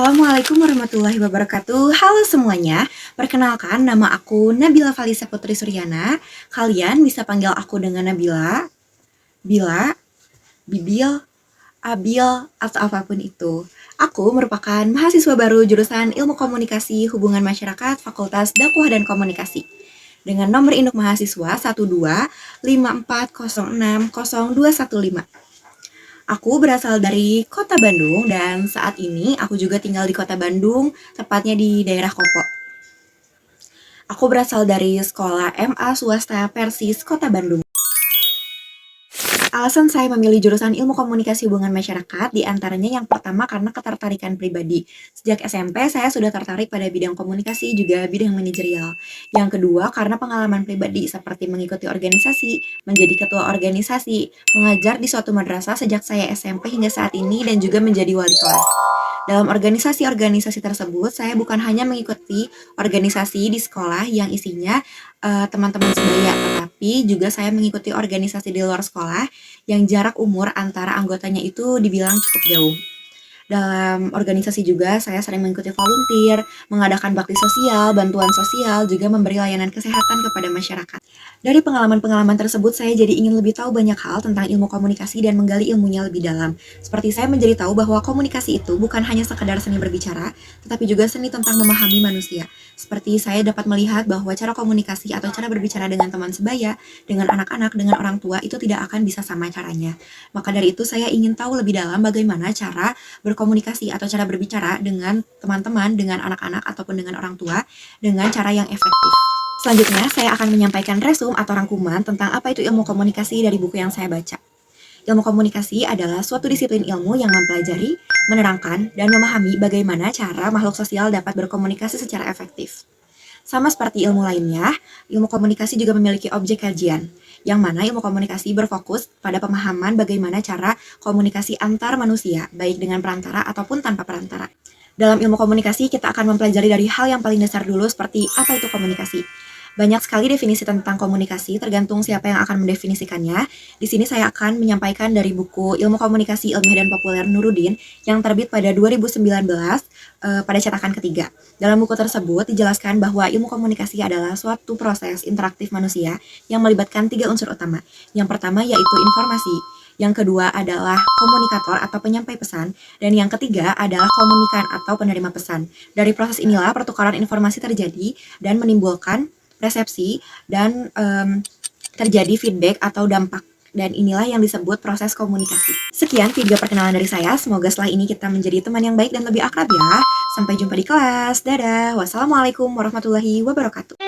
Assalamualaikum warahmatullahi wabarakatuh. Halo semuanya, perkenalkan nama aku Nabila Falisa Putri Suryana. Kalian bisa panggil aku dengan Nabila, Bila, Bibil, Abil, atau apapun itu. Aku merupakan mahasiswa baru jurusan Ilmu Komunikasi Hubungan Masyarakat Fakultas Dakwah dan Komunikasi. Dengan nomor induk mahasiswa 1254060215. Aku berasal dari kota Bandung dan saat ini aku juga tinggal di kota Bandung, tepatnya di daerah Kopo. Aku berasal dari sekolah MA Swasta Persis Kota Bandung. Alasan saya memilih jurusan Ilmu Komunikasi Hubungan Masyarakat diantaranya yang pertama karena ketertarikan pribadi. Sejak SMP saya sudah tertarik pada bidang komunikasi juga bidang manajerial. Yang kedua karena pengalaman pribadi seperti mengikuti organisasi, menjadi ketua organisasi, mengajar di suatu madrasah sejak saya SMP hingga saat ini dan juga menjadi wali kelas. Dalam organisasi-organisasi tersebut, saya bukan hanya mengikuti organisasi di sekolah yang isinya teman-teman sebaya, tetapi juga saya mengikuti organisasi di luar sekolah yang jarak umur antara anggotanya itu dibilang cukup jauh. Dalam organisasi juga saya sering mengikuti volunteer, mengadakan bakti sosial, bantuan sosial, juga memberi layanan kesehatan kepada masyarakat. Dari pengalaman-pengalaman tersebut, saya jadi ingin lebih tahu banyak hal tentang ilmu komunikasi dan menggali ilmunya lebih dalam. Seperti saya menjadi tahu bahwa komunikasi itu bukan hanya sekadar seni berbicara, tetapi juga seni tentang memahami manusia. Seperti saya dapat melihat bahwa cara komunikasi atau cara berbicara dengan teman sebaya, dengan anak-anak, dengan orang tua itu tidak akan bisa sama caranya. Maka dari itu saya ingin tahu lebih dalam bagaimana cara berkomunikasi atau cara berbicara dengan teman-teman, dengan anak-anak ataupun dengan orang tua dengan cara yang efektif. Selanjutnya, saya akan menyampaikan resume atau rangkuman tentang apa itu ilmu komunikasi dari buku yang saya baca. Ilmu komunikasi adalah suatu disiplin ilmu yang mempelajari, menerangkan, dan memahami bagaimana cara makhluk sosial dapat berkomunikasi secara efektif. Sama seperti ilmu lainnya, ilmu komunikasi juga memiliki objek kajian, yang mana ilmu komunikasi berfokus pada pemahaman bagaimana cara komunikasi antar manusia, baik dengan perantara ataupun tanpa perantara. Dalam ilmu komunikasi, kita akan mempelajari dari hal yang paling dasar dulu seperti apa itu komunikasi. Banyak sekali definisi tentang komunikasi, tergantung siapa yang akan mendefinisikannya. Di sini saya akan menyampaikan dari buku Ilmu Komunikasi Ilmiah dan Populer Nuruddin yang terbit pada 2019 pada cetakan ketiga. Dalam buku tersebut dijelaskan bahwa ilmu komunikasi adalah suatu proses interaktif manusia yang melibatkan 3 unsur utama. Yang pertama yaitu informasi, yang kedua adalah komunikator atau penyampai pesan, dan yang ketiga adalah komunikan atau penerima pesan. Dari proses inilah pertukaran informasi terjadi dan menimbulkan resepsi dan terjadi feedback atau dampak. Dan inilah yang disebut proses komunikasi. Sekian video perkenalan dari saya. Semoga setelah ini kita menjadi teman yang baik dan lebih akrab ya. Sampai jumpa di kelas. Dadah. Wassalamualaikum warahmatullahi wabarakatuh.